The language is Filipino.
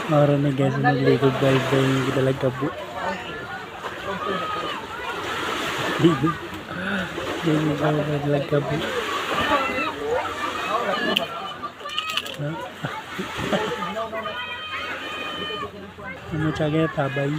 Mara na guys, nagligo guys yung talaga bu. Ligo. Ligo guys talaga bu. Ano tsaka tabay.